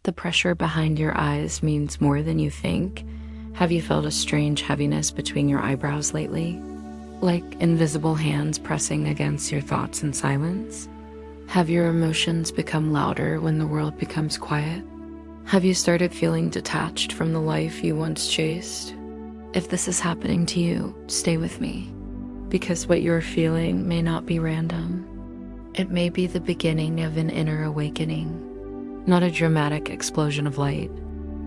The pressure behind your eyes means more than you think. Have you felt a strange heaviness between your eyebrows lately? Like invisible hands pressing against your thoughts in silence? Have your emotions become louder when the world becomes quiet? Have you started feeling detached from the life you once chased? If this is happening to you, stay with me, because what you're feeling may not be random. It may be the beginning of an inner awakening, not a dramatic explosion of light,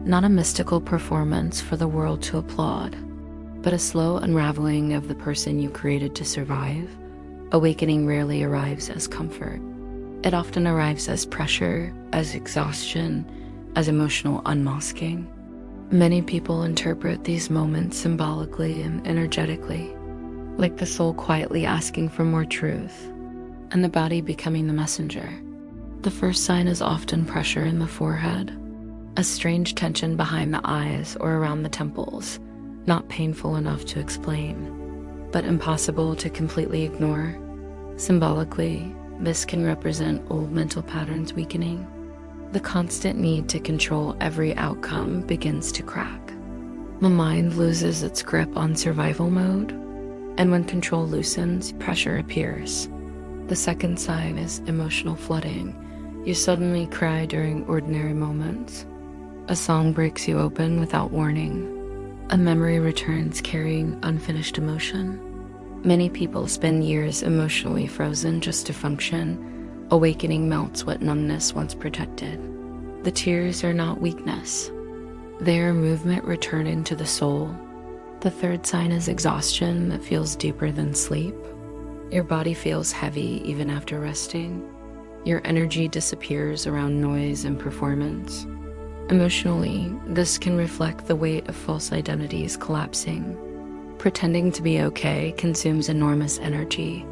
not a mystical performance for the world to applaud, but a slow unraveling of the person you created to survive. Awakening rarely arrives as comfort. It often arrives as pressure, as exhaustion, as emotional unmasking. Many people interpret these moments symbolically and energetically, like the soul quietly asking for more truth, and the body becoming the messenger. The first sign is often pressure in the forehead, a strange tension behind the eyes or around the temples, not painful enough to explain, but impossible to completely ignore. Symbolically, this can represent old mental patterns weakening. The constant need to control every outcome begins to crack. The mind loses its grip on survival mode, and when control loosens, pressure appears. The second sign is emotional flooding. You suddenly cry during ordinary moments. A song breaks you open without warning. A memory returns carrying unfinished emotion. Many people spend years emotionally frozen just to function. Awakening melts what numbness once protected. The tears are not weakness. They are movement returning to the soul. The third sign is exhaustion that feels deeper than sleep. Your body feels heavy even after resting. Your energy disappears around noise and performance. Emotionally, this can reflect the weight of false identities collapsing. Pretending to be okay consumes enormous energy.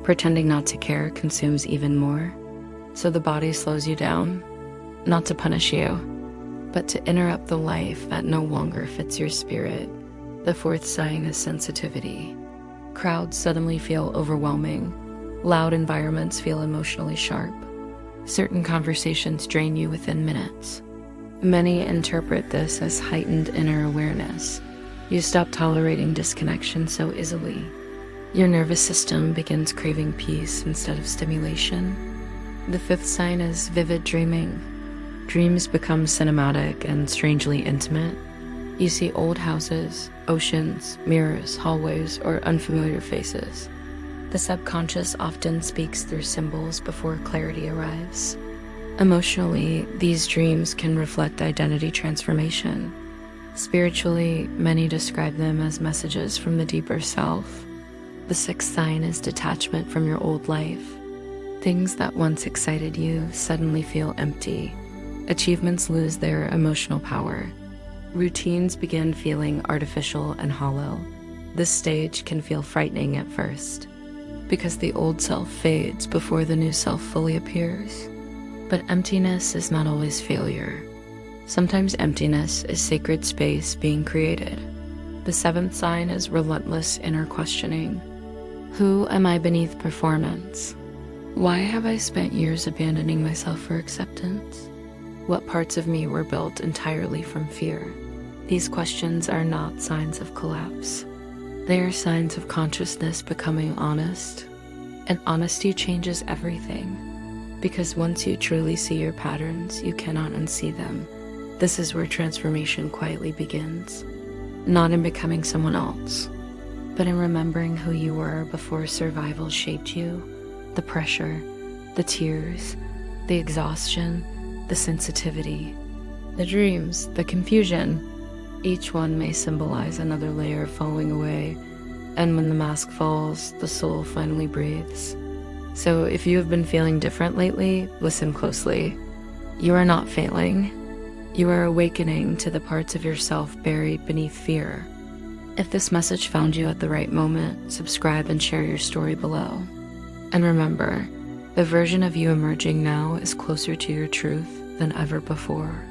Pretending not to care consumes even more. So the body slows you down, not to punish you, but to interrupt the life that no longer fits your spirit. The fourth sign is sensitivity. Crowds suddenly feel overwhelming. Loud environments feel emotionally sharp. Certain conversations drain you within minutes. Many interpret this as heightened inner awareness. You stop tolerating disconnection so easily. Your nervous system begins craving peace instead of stimulation. The fifth sign is vivid dreaming. Dreams become cinematic and strangely intimate. You see old houses, oceans, mirrors, hallways, or unfamiliar faces. The subconscious often speaks through symbols before clarity arrives. Emotionally, these dreams can reflect identity transformation. Spiritually, many describe them as messages from the deeper self. The sixth sign is detachment from your old life. Things that once excited you suddenly feel empty. Achievements lose their emotional power. Routines begin feeling artificial and hollow. This stage can feel frightening at first, because the old self fades before the new self fully appears. But emptiness is not always failure. Sometimes emptiness is sacred space being created. The seventh sign is relentless inner questioning. Who am I beneath performance? Why have I spent years abandoning myself for acceptance? What parts of me were built entirely from fear? These questions are not signs of collapse. They are signs of consciousness becoming honest. And honesty changes everything. Because once you truly see your patterns, you cannot unsee them. This is where transformation quietly begins. Not in becoming someone else, but in remembering who you were before survival shaped you. The pressure, the tears, the exhaustion, the sensitivity, the dreams, the confusion. Each one may symbolize another layer falling away, and when the mask falls, the soul finally breathes. So if you have been feeling different lately, listen closely. You are not failing. You are awakening to the parts of yourself buried beneath fear. If this message found you at the right moment, subscribe and share your story below. And remember, the version of you emerging now is closer to your truth than ever before.